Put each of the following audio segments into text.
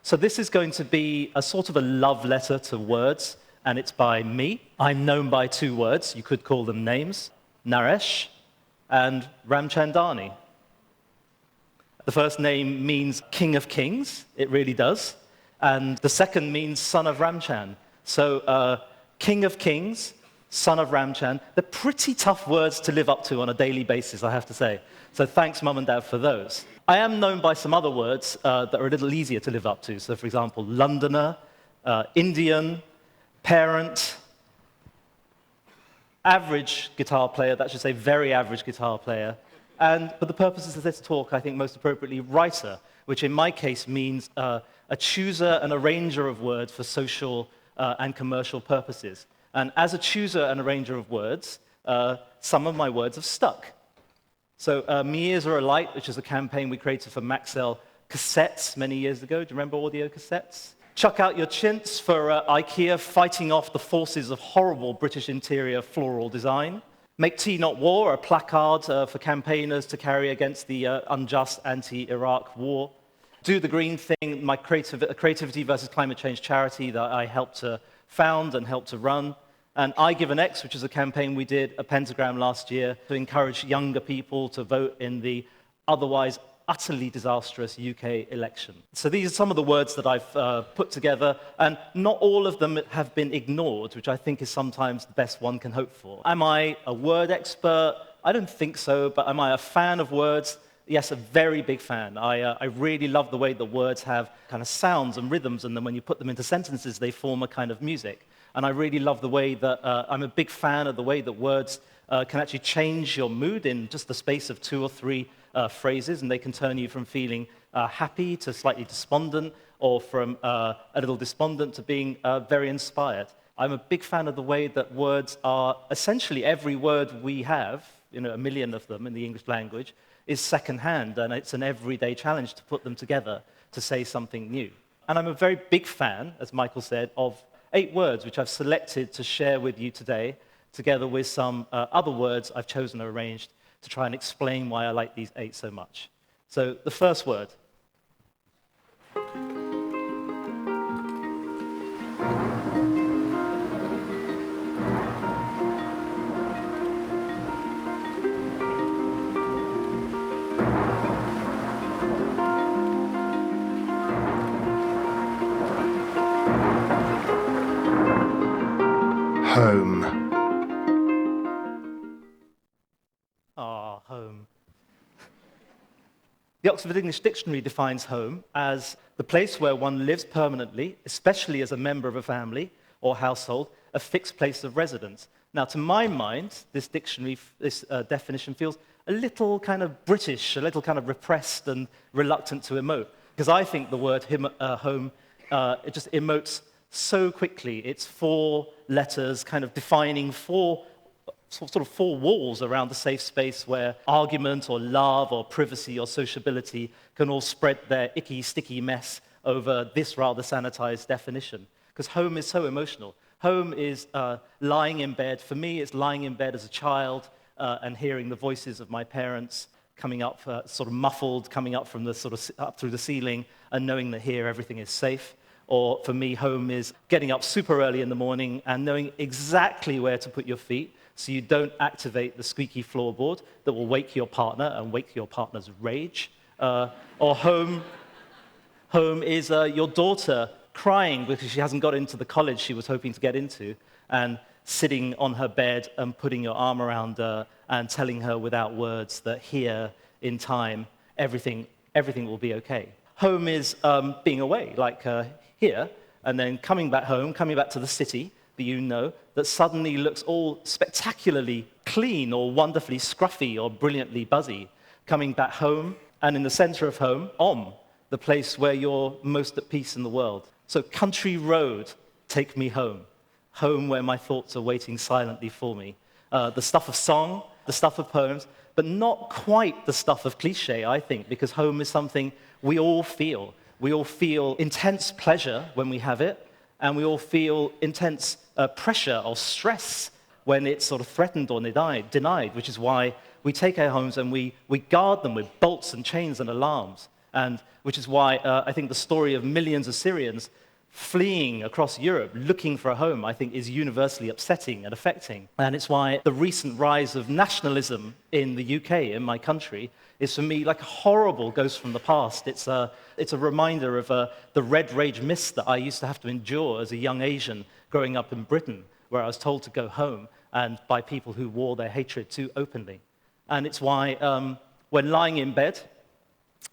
So this is going to be a sort of a love letter to words, and it's by me. I'm known by two words. You could call them names: Naresh and Ramchandani. The first name means King of Kings. It really does. And the second means Son of Ramchan. So King of Kings, Son of Ramchan. They're pretty tough words to live up to on a daily basis, I have to say. So thanks, Mum and Dad, for those. I am known by some other words that are a little easier to live up to. So, for example, Londoner, Indian, parent, average guitar player, that should say very average guitar player, and for the purposes of this talk, I think most appropriately, writer, which in my case means a chooser and arranger of words for social and commercial purposes. And as a chooser and arranger of words, some of my words have stuck. So Me Ears Are a Light, which is a campaign we created for Maxell cassettes many years ago. Do you remember audio cassettes? Chuck Out Your Chintz for IKEA, fighting off the forces of horrible British interior floral design. Make Tea Not War, a placard for campaigners to carry against the unjust anti-Iraq war. Do the Green Thing, my Creativity versus Climate Change charity that I helped to found and helped to run. And I Give an X, which is a campaign we did at Pentagram last year to encourage younger people to vote in the otherwise utterly disastrous UK election. So these are some of the words that I've put together, and not all of them have been ignored, which I think is sometimes the best one can hope for. Am I a word expert? I don't think so, but am I a fan of words? Yes, a very big fan. I really love the way that words have kind of sounds and rhythms, and then when you put them into sentences, they form a kind of music. And I really love the way that I'm a big fan of the way that words can actually change your mood in just the space of 2 or 3 phrases, and they can turn you from feeling happy to slightly despondent, or from a little despondent to being very inspired. I'm a big fan of the way that words are essentially every word we have, 1 million of them in the English language, is secondhand, and it's an everyday challenge to put them together to say something new. And I'm a very big fan, as Michael said, of 8 words which I've selected to share with you today, together with some other words I've chosen or arranged to try and explain why I like these 8 so much. So the first word. Home. Home. The Oxford English Dictionary defines home as the place where one lives permanently, especially as a member of a family or household, a fixed place of residence. Now, to my mind, this definition feels a little kind of British, a little kind of repressed and reluctant to emote, because I think the word home, it just emotes so quickly. It's 4 letters kind of defining 4 walls around the safe space where argument or love or privacy or sociability can all spread their icky, sticky mess over this rather sanitized definition. Because home is so emotional. Home is lying in bed. For me, it's lying in bed as a child and hearing the voices of my parents coming up, sort of muffled, coming up from the up through the ceiling, and knowing that here everything is safe. Or for me, home is getting up super early in the morning and knowing exactly where to put your feet so you don't activate the squeaky floorboard that will wake your partner and wake your partner's rage. Or home is your daughter crying because she hasn't got into the college she was hoping to get into, and sitting on her bed and putting your arm around her and telling her without words that here, in time, everything will be okay. Home is being away, like here, and then coming back home, coming back to the city that that suddenly looks all spectacularly clean or wonderfully scruffy or brilliantly buzzy. Coming back home, and in the center of home, the place where you're most at peace in the world. So country road, take me home. Home where my thoughts are waiting silently for me. The stuff of song, the stuff of poems, but not quite the stuff of cliché, I think, because home is something we all feel. We all feel intense pleasure when we have it, and we all feel intense pressure or stress when it's sort of threatened or denied, which is why we take our homes and we guard them with bolts and chains and alarms. and which is why I think the story of millions of Syrians fleeing across Europe, looking for a home, I think is universally upsetting and affecting. And it's why the recent rise of nationalism in the UK, in my country, is for me like a horrible ghost from the past. It's a reminder of the red rage myths that I used to have to endure as a young Asian growing up in Britain, where I was told to go home, and by people who wore their hatred too openly. And it's why when lying in bed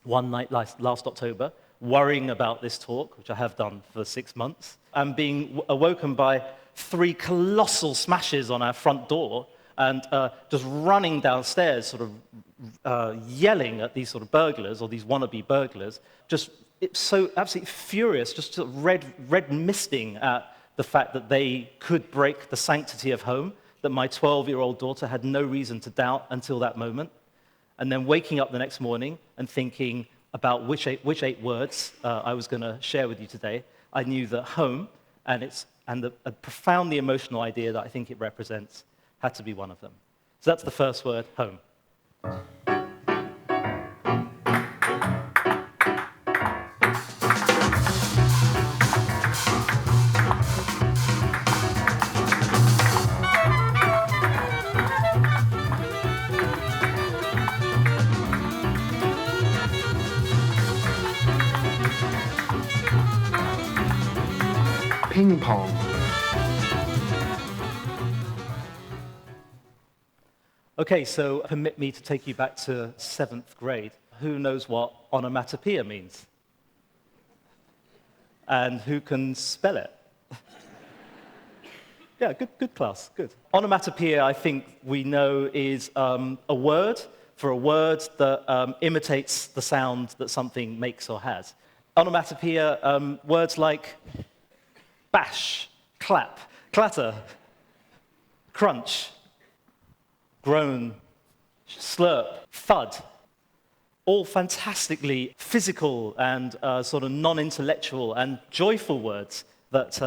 one night last October, worrying about this talk, which I have done for 6 months, and being awoken by 3 colossal smashes on our front door, and just running downstairs, sort of yelling at these sort of burglars, or these wannabe burglars, just so absolutely furious, just sort of red misting at the fact that they could break the sanctity of home, that my 12-year-old daughter had no reason to doubt until that moment. And then waking up the next morning and thinking about which eight words I was going to share with you today, I knew that home and the profoundly emotional idea that I think it represents had to be one of them. So that's the first word, home. Ping pong. Okay, so permit me to take you back to 7th grade. Who knows what onomatopoeia means? And who can spell it? Yeah, good class, good. Onomatopoeia, I think we know, is a word that imitates the sound that something makes or has. Onomatopoeia, words like bash, clap, clatter, crunch, groan, slurp, thud, all fantastically physical and sort of non-intellectual and joyful words that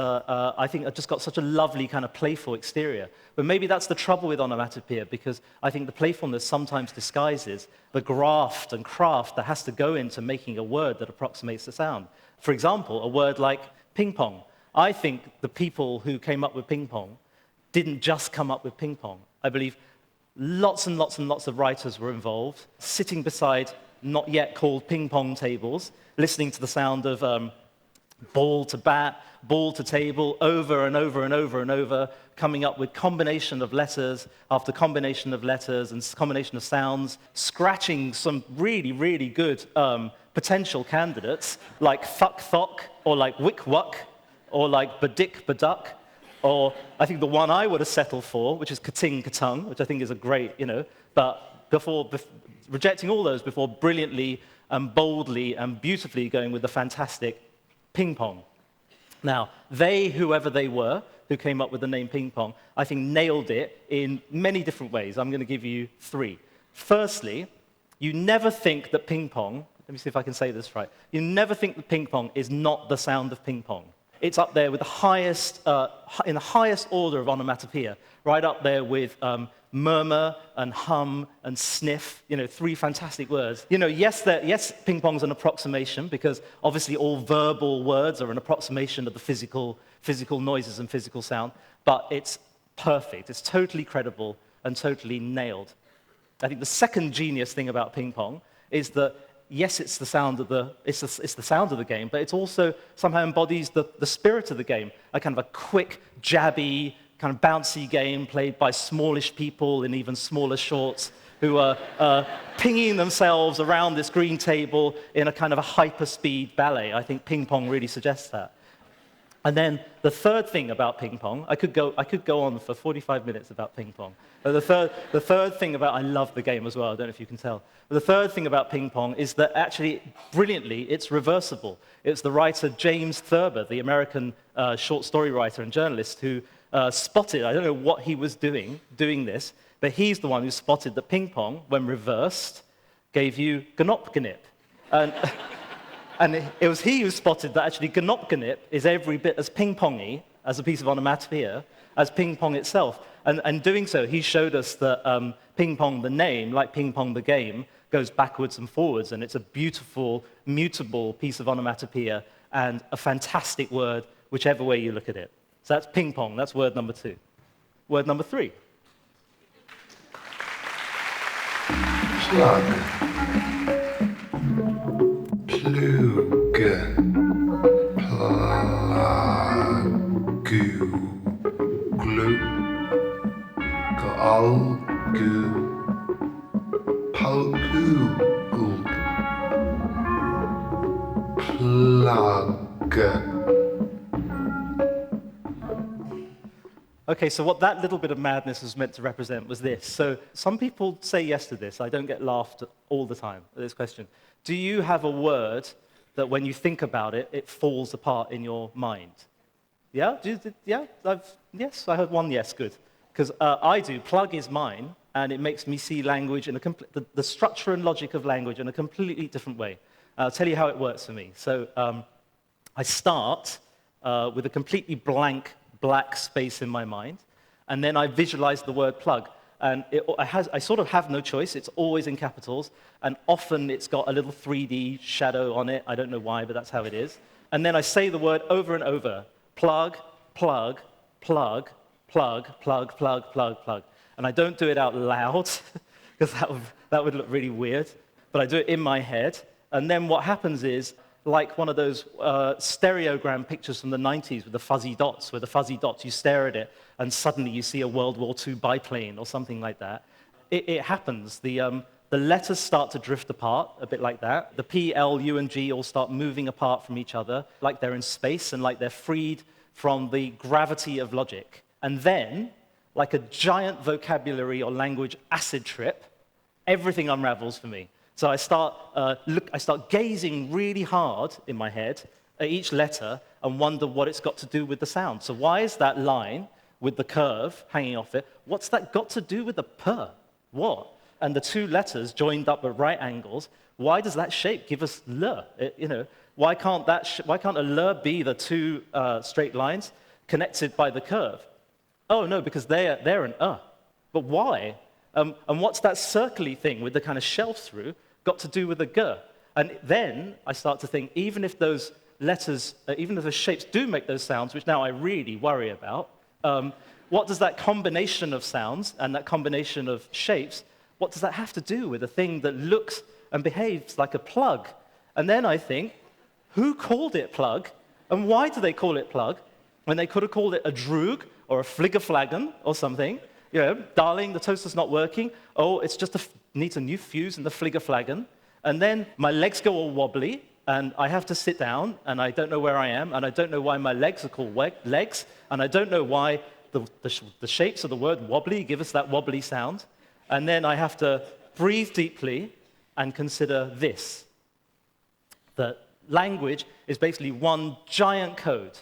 I think have just got such a lovely kind of playful exterior. But maybe that's the trouble with onomatopoeia, because I think the playfulness sometimes disguises the graft and craft that has to go into making a word that approximates the sound. For example, a word like ping pong. I think the people who came up with ping pong didn't just come up with ping pong. I believe lots and lots and lots of writers were involved, sitting beside not yet called ping pong tables, listening to the sound of ball to bat, ball to table, over and over and over and over, coming up with combination of letters after combination of letters and combination of sounds, scratching some really, really good potential candidates, like thuck thock, or like wick wuck, or like badik baduck, or I think the one I would have settled for, which is kating katung, which I think is a great, but before rejecting all those, before brilliantly and boldly and beautifully going with the fantastic ping pong. Now, whoever they were, who came up with the name ping pong, I think nailed it in many different ways. I'm going to give you 3. Firstly, you never think that ping pong, let me see if I can say this right, you never think that ping pong is not the sound of ping pong. It's up there with the highest, in the highest order of onomatopoeia, right up there with murmur and hum and sniff, 3 fantastic words. Yes, ping pong's an approximation, because obviously all verbal words are an approximation of the physical noises and physical sound, but it's perfect. It's totally credible and totally nailed. I think the second genius thing about ping pong is that yes, it's the sound of the game, but it also somehow embodies the spirit of the game, a kind of a quick, jabby, kind of bouncy game played by smallish people in even smaller shorts who are pinging themselves around this green table in a kind of a hyper-speed ballet. I think ping pong really suggests that. And then the third thing about ping pong, I could go on for 45 minutes about ping pong. But the third thing about, I love the game as well, I don't know if you can tell. But the third thing about ping pong is that actually, brilliantly, it's reversible. It's the writer James Thurber, the American short story writer and journalist, who spotted, I don't know what he was doing this, but he's the one who spotted that ping pong, when reversed, gave you ganop-ganip. And it was he who spotted that actually ganop-ganip is every bit as ping-pongy as a piece of onomatopoeia as ping pong itself. And doing so, he showed us that ping pong, the name, like ping pong, the game, goes backwards and forwards, and it's a beautiful, mutable piece of onomatopoeia and a fantastic word, whichever way you look at it. So that's ping pong. That's word number 2. Word number 3. Plug. Plug. Plagu. Glue. Galgu. Palgu. Plug. Okay, so what that little bit of madness was meant to represent was this. So some people say yes to this. I don't get laughed all the time at this question. Do you have a word that when you think about it, it falls apart in your mind? Yeah? Yeah? Yes, I heard one yes, good. Because I do. Plug is mine, and it makes me see language in the structure and logic of language in a completely different way. I'll tell you how it works for me. So I start with a completely blank black space in my mind, and then I visualize the word plug. And I sort of have no choice. It's always in capitals, and often it's got a little 3D shadow on it. I don't know why, but that's how it is. And then I say the word over and over. Plug, plug, plug, plug, plug, plug, plug, plug. And I don't do it out loud, because that would look really weird. But I do it in my head. And then what happens is, like one of those stereogram pictures from the 90s with the fuzzy dots, where the fuzzy dots, you stare at it, and suddenly you see a World War II biplane or something like that. It happens. The letters start to drift apart, a bit like that. The P, L, U, and G all start moving apart from each other, like they're in space and like they're freed from the gravity of logic. And then, like a giant vocabulary or language acid trip, everything unravels for me. So I start gazing really hard in my head at each letter and wonder what it's got to do with the sound. So why is that line with the curve hanging off it, what's that got to do with the per? What? And the two letters joined up at right angles, why does that shape give us l? Why can't a l be the two straight lines connected by the curve? Oh, no, because they're an But why? And what's that circly thing with the kind of shelf through got to do with the g? And then I start to think, even if those letters, even if the shapes do make those sounds, which now I really worry about, what does that combination of sounds and that combination of shapes, what does that have to do with a thing that looks and behaves like a plug? And then I think, who called it plug? And why do they call it plug when they could have called it a droog or a fliggerflagon or something? Darling, the toaster's not working. Oh, it's just needs a new fuse in the fliggerflagon. And then my legs go all wobbly, and I have to sit down, and I don't know where I am, and I don't know why my legs are called legs, and I don't know why the shapes of the word wobbly give us that wobbly sound. And then I have to breathe deeply and consider this, that language is basically one giant code.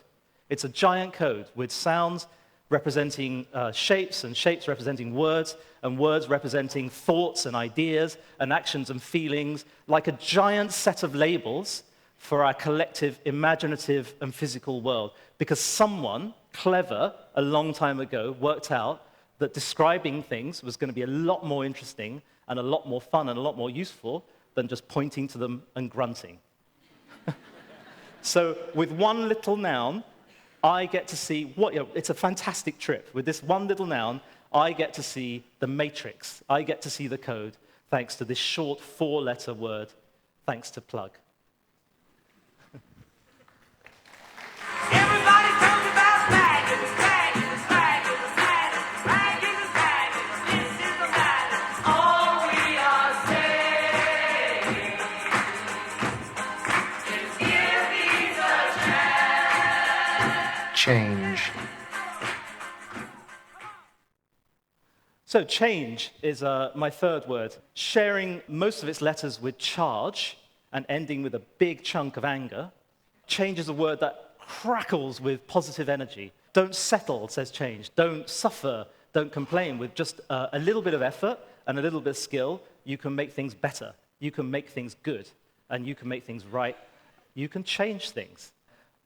It's a giant code with sounds representing shapes, and shapes representing words, and words representing thoughts and ideas and actions and feelings, like a giant set of labels for our collective imaginative and physical world. Because someone clever a long time ago worked out that describing things was going to be a lot more interesting and a lot more fun and a lot more useful than just pointing to them and grunting. So with one little noun, I get to see it's a fantastic trip. With this one little noun, I get to see the matrix. I get to see the code, thanks to this short 4-letter word, thanks to plug. Everybody talks about dragons, dragons, dragons, dragons, dragons, dragons. This is the madness. All we are saying is give these a chance. Change. So change is my third word, sharing most of its letters with charge and ending with a big chunk of anger. Change is a word that crackles with positive energy. Don't settle, says change. Don't suffer, don't complain. With just a little bit of effort and a little bit of skill, you can make things better. You can make things good, and you can make things right. You can change things.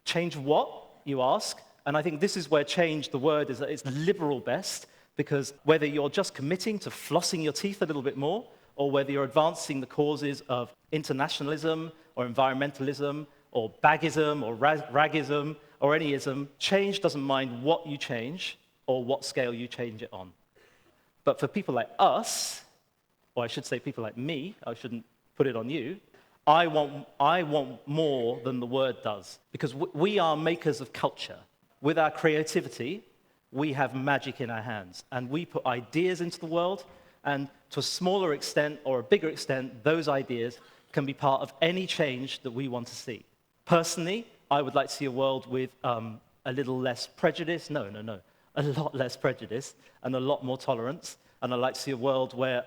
Change what, you ask? And I think this is where change, the word, is liberal best. Because whether you're just committing to flossing your teeth a little bit more, or whether you're advancing the causes of internationalism or environmentalism or bagism or ragism or any ism, change doesn't mind what you change or what scale you change it on. But for people like us, or I should say people like me, I shouldn't put it on you, I want more than the word does, because we are makers of culture. With our creativity, we have magic in our hands, and we put ideas into the world, and to a smaller extent or a bigger extent, those ideas can be part of any change that we want to see. Personally, I would like to see a world with a little less prejudice, a lot less prejudice and a lot more tolerance, and I'd like to see a world where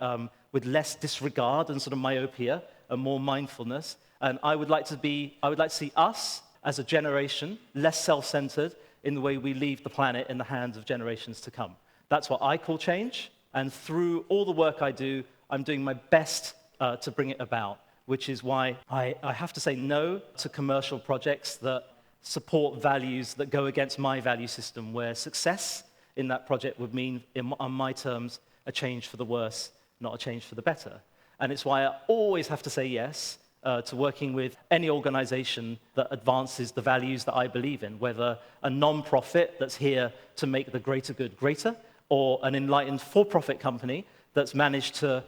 with less disregard and sort of myopia and more mindfulness, and I would like to see us as a generation less self-centered in the way we leave the planet in the hands of generations to come. That's what I call change, and through all the work I do, I'm doing my best to bring it about, which is why I have to say no to commercial projects that support values that go against my value system, where success in that project would mean, on my terms, a change for the worse, not a change for the better. And it's why I always have to say yes to working with any organization that advances the values that I believe in, whether a non-profit that's here to make the greater good greater, or an enlightened for-profit company that's managed to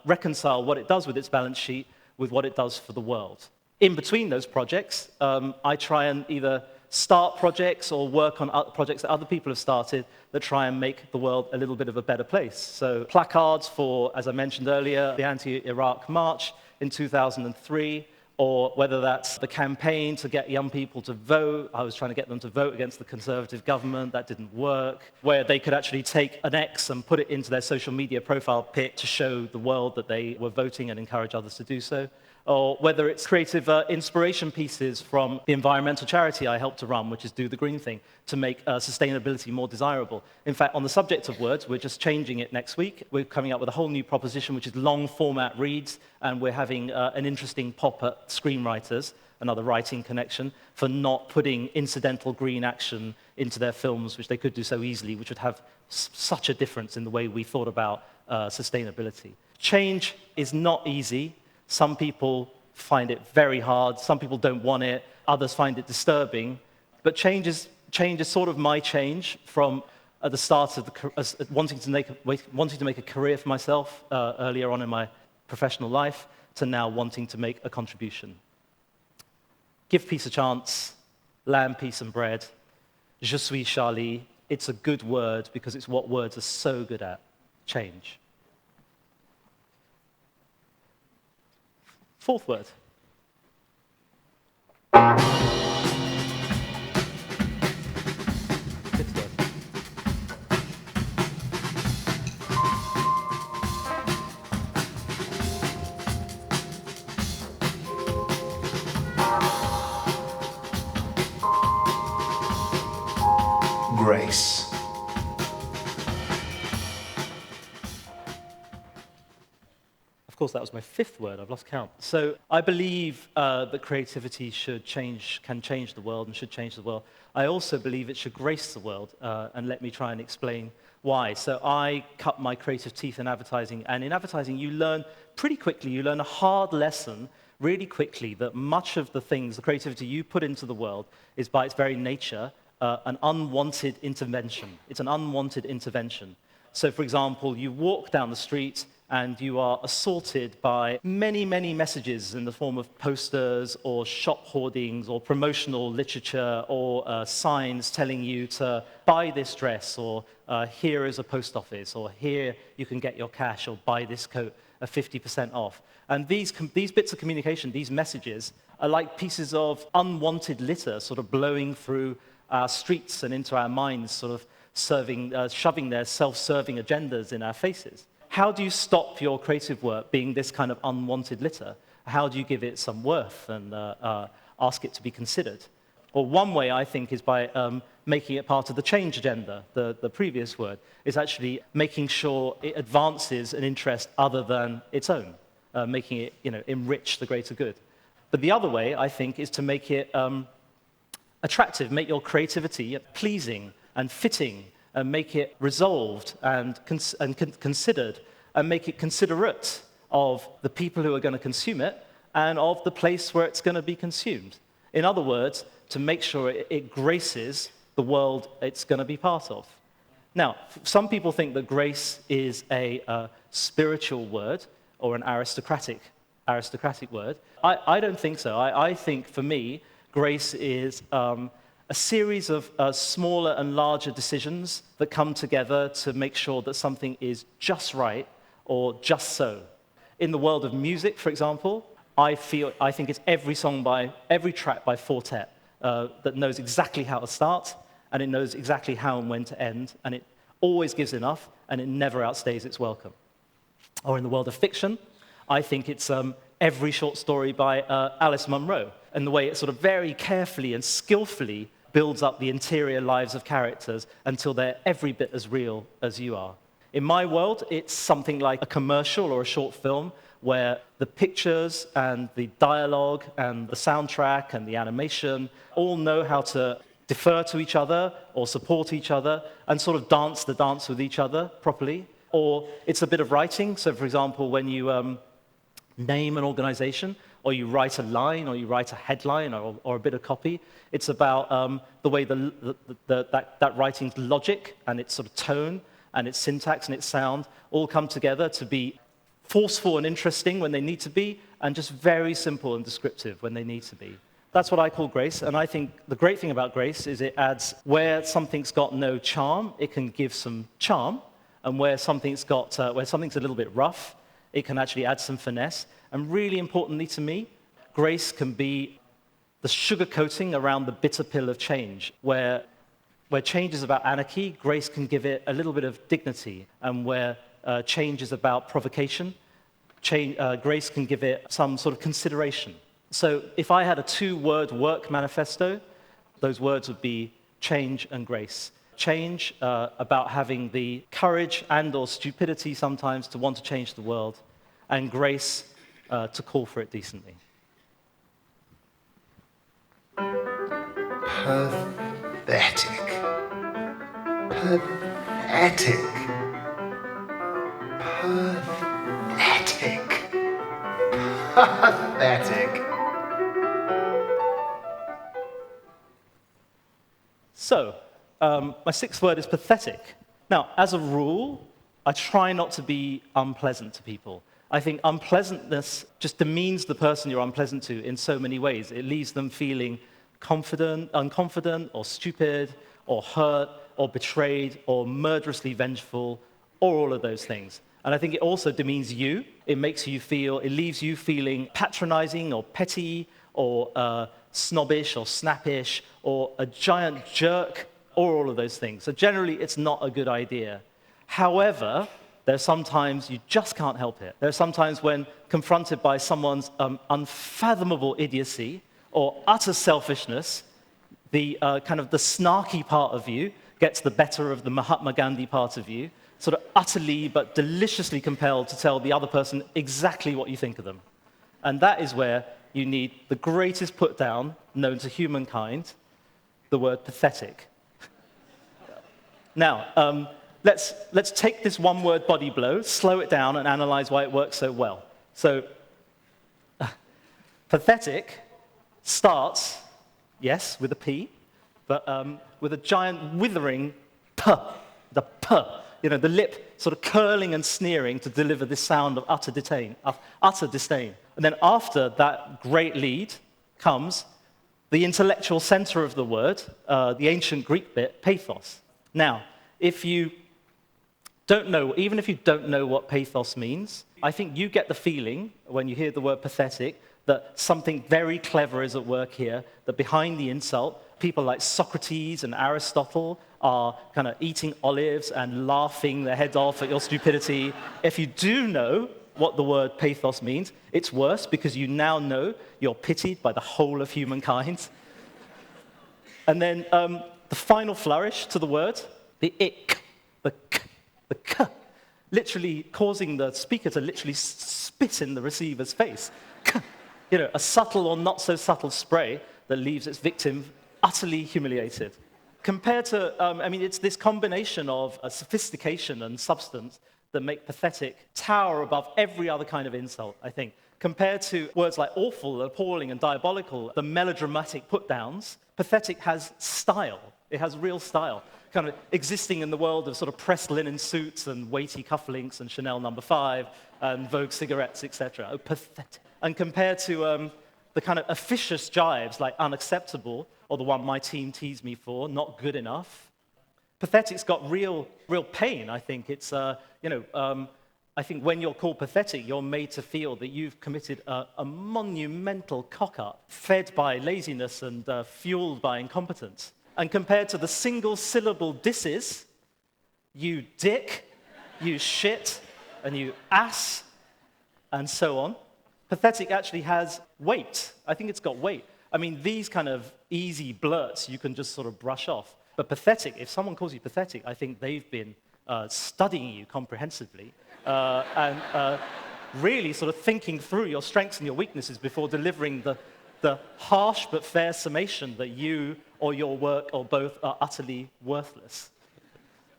reconcile what it does with its balance sheet with what it does for the world. In between those projects, I try and either start projects or work on projects that other people have started that try and make the world a little bit of a better place. So placards for, as I mentioned earlier, the anti-Iraq march in 2003, or whether that's the campaign to get young people to vote. I was trying to get them to vote against the Conservative government. That didn't work. Where they could actually take an X and put it into their social media profile pic to show the world that they were voting and encourage others to do so. Or whether it's creative inspiration pieces from the environmental charity I helped to run, which is Do the Green Thing, to make sustainability more desirable. In fact, on the subject of words, we're just changing it next week. We're coming up with a whole new proposition, which is long format reads, and we're having an interesting pop at screenwriters, another writing connection, for not putting incidental green action into their films, which they could do so easily, which would have such a difference in the way we thought about sustainability. Change is not easy. Some people find it very hard, some people don't want it, others find it disturbing. But change is sort of my change from at the start of wanting to make a career for myself earlier on in my professional life, to now wanting to make a contribution. Give peace a chance, lamb, peace and bread. Je suis Charlie. It's a good word because it's what words are so good at, change. Fourth word. Fifth word. Grace. Of course, that was my fifth word. I've lost count. So I believe that creativity can change the world and should change the world. I also believe it should grace the world, and let me try and explain why. So I cut my creative teeth in advertising, and in advertising you learn pretty quickly, you learn a hard lesson really quickly, that much of the things, the creativity you put into the world is by its very nature an unwanted intervention. It's an unwanted intervention. So for example, you walk down the street and you are assaulted by many, many messages in the form of posters or shop hoardings or promotional literature or signs telling you to buy this dress, or here is a post office, or here you can get your cash, or buy this coat at 50% off. And these bits of communication, these messages, are like pieces of unwanted litter sort of blowing through our streets and into our minds, sort of shoving their self-serving agendas in our faces. How do you stop your creative work being this kind of unwanted litter? How do you give it some worth and ask it to be considered? Well, one way, I think, is by making it part of the change agenda. The previous word is actually making sure it advances an interest other than its own, making it, enrich the greater good. But the other way, I think, is to make it attractive, make your creativity pleasing and fitting, and make it resolved and considered, and make it considerate of the people who are going to consume it and of the place where it's going to be consumed. In other words, to make sure it graces the world it's going to be part of. Now, some people think that grace is a spiritual word or an aristocratic word. I don't think so. I think, for me, grace is a series of smaller and larger decisions that come together to make sure that something is just right or just so. In the world of music, for example, I think it's every track by Fortet that knows exactly how to start, and it knows exactly how and when to end, and it always gives enough, and it never outstays its welcome. Or in the world of fiction, I think it's every short story by Alice Munro, and the way it sort of very carefully and skillfully builds up the interior lives of characters until they're every bit as real as you are. In my world, it's something like a commercial or a short film where the pictures and the dialogue and the soundtrack and the animation all know how to defer to each other or support each other and sort of dance the dance with each other properly. Or it's a bit of writing. So, for example, when you name an organization, or you write a line, or you write a headline, or a bit of copy, it's about the way that writing's logic and its sort of tone and its syntax and its sound all come together to be forceful and interesting when they need to be, and just very simple and descriptive when they need to be. That's what I call grace, and I think the great thing about grace is it adds, where something's got no charm, it can give some charm, and where something's a little bit rough, it can actually add some finesse. And really importantly to me, grace can be the sugar coating around the bitter pill of change, where change is about anarchy, grace can give it a little bit of dignity, and where change is about provocation, grace can give it some sort of consideration. So if I had a 2-word work manifesto, those words would be change and grace. Change, about having the courage and/or stupidity sometimes to want to change the world, and grace, to call for it decently. Pathetic. Pathetic. Pathetic. Pathetic. So, my 6th word is pathetic. Now, as a rule, I try not to be unpleasant to people. I think unpleasantness just demeans the person you're unpleasant to in so many ways. It leaves them feeling unconfident, or stupid, or hurt, or betrayed, or murderously vengeful, or all of those things. And I think it also demeans you. It leaves you feeling patronizing, or petty, or snobbish, or snappish, or a giant jerk, or all of those things. So generally, it's not a good idea. However, there are sometimes you just can't help it. There are sometimes when confronted by someone's unfathomable idiocy or utter selfishness, the snarky part of you gets the better of the Mahatma Gandhi part of you, sort of utterly but deliciously compelled to tell the other person exactly what you think of them. And that is where you need the greatest put down known to humankind, the word pathetic. Now, let's take this one-word body blow, slow it down, and analyze why it works so well. So, pathetic starts, yes, with a P, but with a giant withering P, the P, the lip sort of curling and sneering to deliver this sound of utter disdain. And then after that great lead comes the intellectual center of the word, the ancient Greek bit, pathos. Now, even if you don't know what pathos means, I think you get the feeling, when you hear the word pathetic, that something very clever is at work here, that behind the insult, people like Socrates and Aristotle are kind of eating olives and laughing their heads off at your stupidity. If you do know what the word pathos means, it's worse, because you now know you're pitied by the whole of humankind. And then the final flourish to the word, the ick, the k, the k, literally causing the speaker to literally spit in the receiver's face. K, a subtle or not so subtle spray that leaves its victim utterly humiliated. Compared to, it's this combination of sophistication and substance that make pathetic tower above every other kind of insult, I think. Compared to words like awful, appalling, and diabolical, the melodramatic put-downs, pathetic has style. It has real style, kind of existing in the world of sort of pressed linen suits and weighty cufflinks and Chanel No. 5 and Vogue cigarettes, etc. Oh, pathetic. And compared to the kind of officious jibes like unacceptable, or the one my team teased me for, not good enough, pathetic's got real pain, I think. It's, I think when you're called pathetic, you're made to feel that you've committed a monumental cock-up, fed by laziness and fueled by incompetence. And compared to the single-syllable disses, you dick, you shit, and you ass, and so on, pathetic actually has weight. I think it's got weight. I mean, these kind of easy blurts you can just sort of brush off. But pathetic, if someone calls you pathetic, I think they've been studying you comprehensively and really sort of thinking through your strengths and your weaknesses before delivering the harsh but fair summation that you or your work or both are utterly worthless.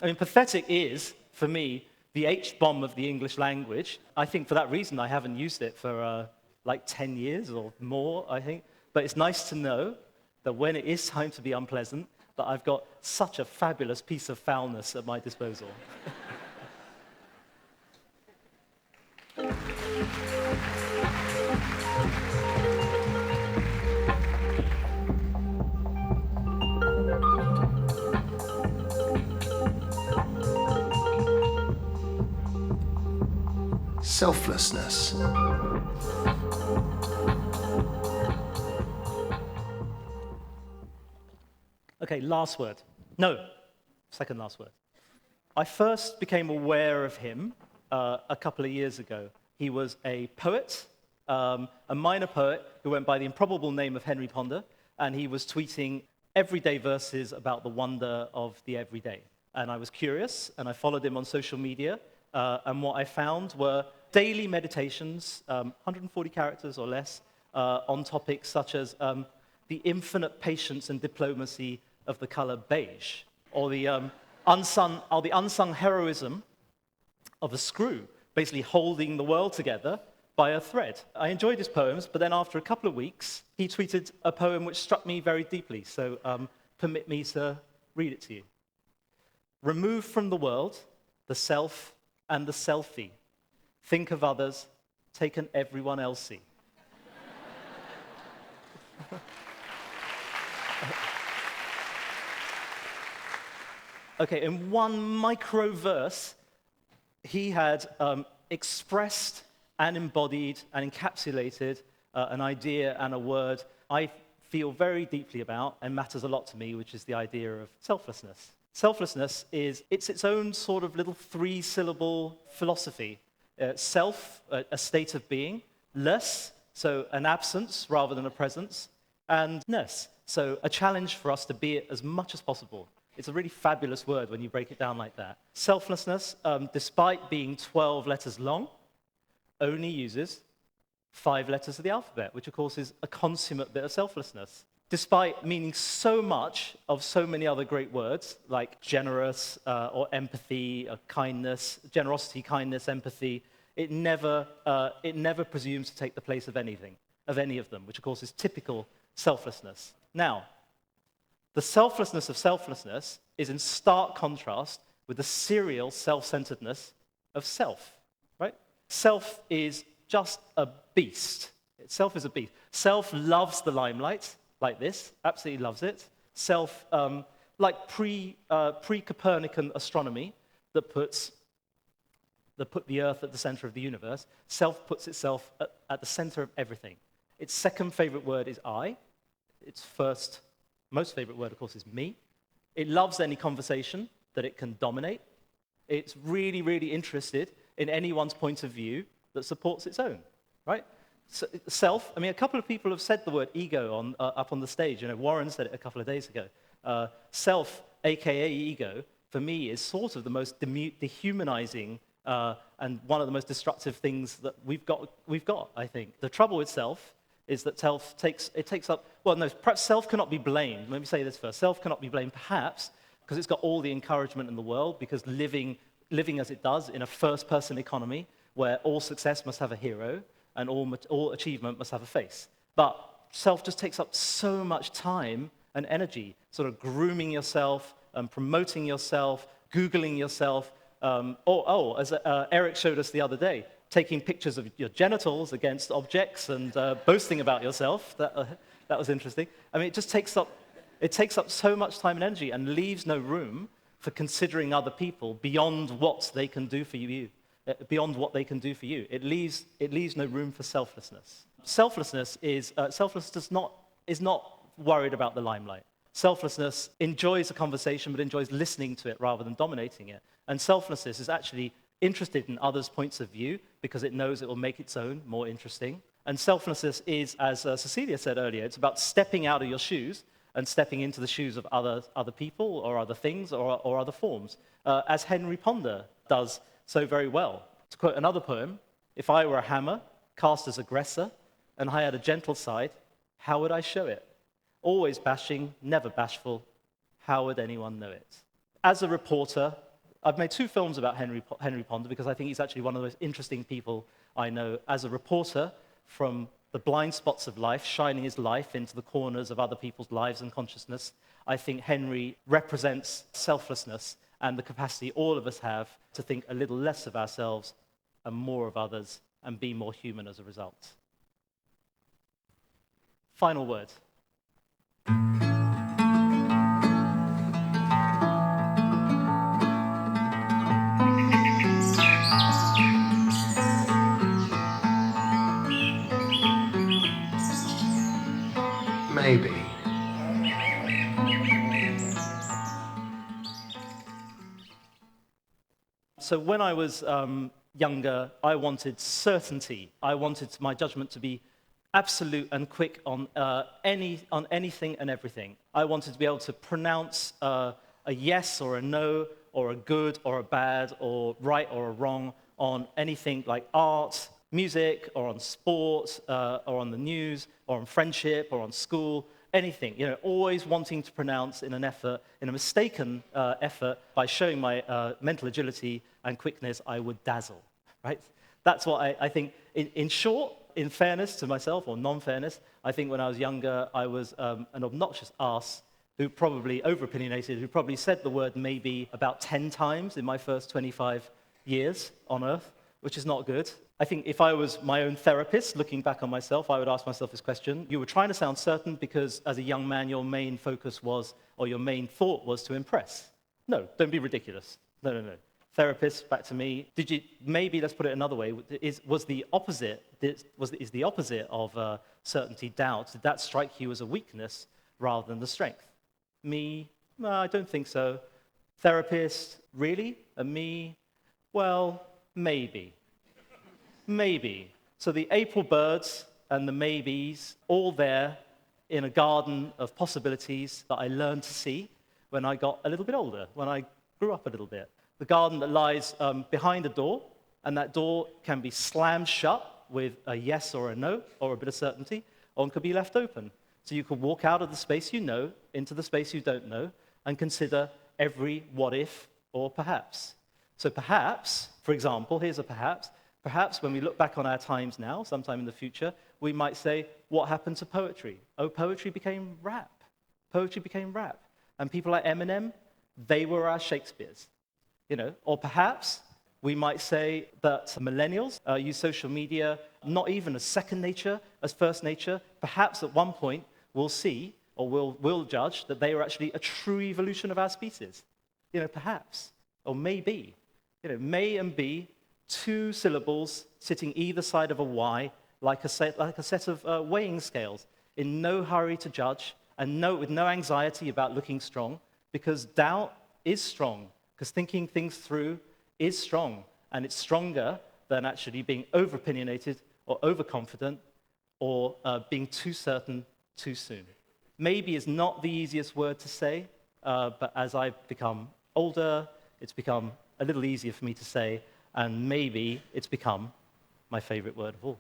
I mean, pathetic is, for me, the H-bomb of the English language. I think for that reason I haven't used it for like 10 years or more, I think. But it's nice to know that when it is time to be unpleasant, that I've got such a fabulous piece of foulness at my disposal. Selflessness. Okay, last word. No, second last word. I first became aware of him a couple of years ago. He was a poet, a minor poet who went by the improbable name of Henry Ponder, and he was tweeting everyday verses about the wonder of the everyday. And I was curious, and I followed him on social media, and what I found were daily meditations, 140 characters or less, on topics such as the infinite patience and diplomacy of the color beige, or the unsung heroism of a screw, basically holding the world together by a thread. I enjoyed his poems, but then after a couple of weeks, he tweeted a poem which struck me very deeply, so permit me to read it to you. Remove from the world the self and the selfie. Think of others, take an everyone else-y. Okay, in one micro verse, he had expressed and embodied and encapsulated an idea and a word I feel very deeply about and matters a lot to me, which is the idea of selflessness. Selflessness is its own sort of little three-syllable philosophy. Self, a state of being. Less, so an absence rather than a presence. And ness, so a challenge for us to be it as much as possible. It's a really fabulous word when you break it down like that. Selflessness, despite being 12 letters long, only uses 5 letters of the alphabet, which of course is a consummate bit of selflessness. Despite meaning so much of so many other great words, like generous or empathy, or kindness, generosity, kindness, empathy, it never presumes to take the place of anything, of any of them, which of course is typical selflessness. Now, the selflessness of selflessness is in stark contrast with the serial self-centeredness of self, right? Self is just a beast. Self is a beast. Self loves the limelight, like this, absolutely loves it. Self, like pre-Copernican astronomy that put the Earth at the center of the universe, self puts itself at the center of everything. Its second favorite word is I. Its first most favorite word, of course, is me. It loves any conversation that it can dominate. It's really, really interested in anyone's point of view that supports its own, right? So, self, I mean, a couple of people have said the word ego up on the stage. You know, Warren said it a couple of days ago. Self, aka ego, for me is sort of the most dehumanizing and one of the most destructive things that we've got, I think. The trouble with self is that self takes up, well, no, perhaps self cannot be blamed. Let me say this first. Self cannot be blamed, perhaps, because it's got all the encouragement in the world, because living living as it does in a first-person economy where all success must have a hero and all achievement must have a face. But self just takes up so much time and energy, sort of grooming yourself, promoting yourself, Googling yourself, as Eric showed us the other day, taking pictures of your genitals against objects and boasting about yourself. That was interesting. I mean, it takes up so much time and energy and leaves no room for considering other people beyond what they can do for you. Beyond what they can do for you. It leaves no room for selflessness. Selflessness is not worried about the limelight. Selflessness enjoys a conversation, but enjoys listening to it rather than dominating it. And selflessness is actually interested in others' points of view because it knows it will make its own more interesting. And selflessness is, as Cecilia said earlier, it's about stepping out of your shoes and stepping into the shoes of other people or other things or other forms, as Henry Ponder does so very well. To quote another poem, if I were a hammer, cast as aggressor, and I had a gentle side, how would I show it? Always bashing, never bashful, how would anyone know it? As a reporter, I've made 2 films about Henry Ponder because I think he's actually one of the most interesting people I know. As a reporter, from the blind spots of life, shining his life into the corners of other people's lives and consciousness, I think Henry represents selflessness and the capacity all of us have to think a little less of ourselves and more of others and be more human as a result. Final word. Maybe. So when I was younger, I wanted certainty. I wanted my judgment to be absolute and quick on anything and everything. I wanted to be able to pronounce a yes or a no, or a good or a bad, or right or a wrong on anything like art, music, or on sport, or on the news, or on friendship, or on school, anything. Always wanting to pronounce in a mistaken effort, by showing my mental agility and quickness, I would dazzle, right? That's what I think. In short, in fairness to myself, or non-fairness, I think when I was younger, I was an obnoxious arse who probably over-opinionated, who probably said the word maybe about 10 times in my first 25 years on Earth, which is not good. I think if I was my own therapist, looking back on myself, I would ask myself this question. You were trying to sound certain because as a young man, your main focus was, or your main thought was to impress. No, don't be ridiculous. No. Therapist, back to me. Maybe let's put it another way, is the opposite of certainty doubt? Did that strike you as a weakness rather than the strength? Me? No, I don't think so. Therapist? Really? And me? Well, maybe. Maybe. So the April birds and the maybes, all there in a garden of possibilities that I learned to see when I got a little bit older, when I grew up a little bit. The garden that lies behind a door, and that door can be slammed shut with a yes or a no, or a bit of certainty, or it could be left open. So you could walk out of the space you know into the space you don't know and consider every what if or perhaps. So perhaps, for example, here's a perhaps when we look back on our times now, sometime in the future, we might say, what happened to poetry? Oh, poetry became rap. Poetry became rap. And people like Eminem, they were our Shakespeares. Or perhaps we might say that millennials use social media not even as second nature, as first nature. Perhaps at one point we'll see, or we'll judge, that they are actually a true evolution of our species. Perhaps, or maybe. May and be, 2 syllables sitting either side of a Y, like a set of weighing scales, in no hurry to judge, and with no anxiety about looking strong, because doubt is strong. Because thinking things through is strong, and it's stronger than actually being over-opinionated or overconfident or being too certain too soon. Maybe is not the easiest word to say, but as I've become older, it's become a little easier for me to say, and maybe it's become my favorite word of all.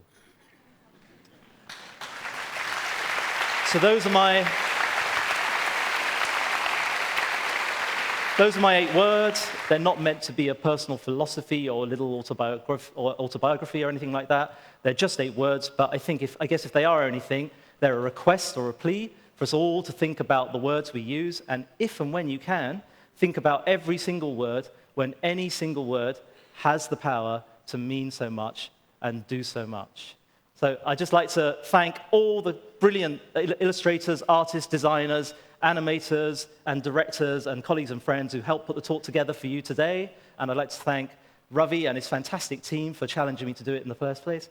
So those are my those are my 8 words. They're not meant to be a personal philosophy or a little autobiography or anything like that. They're just 8 words, but I guess if they are anything, they're a request or a plea for us all to think about the words we use, and if and when you can, think about every single word, when any single word has the power to mean so much and do so much. So I'd just like to thank all the brilliant illustrators, artists, designers, animators, and directors, and colleagues and friends who helped put the talk together for you today. And I'd like to thank Ravi and his fantastic team for challenging me to do it in the first place.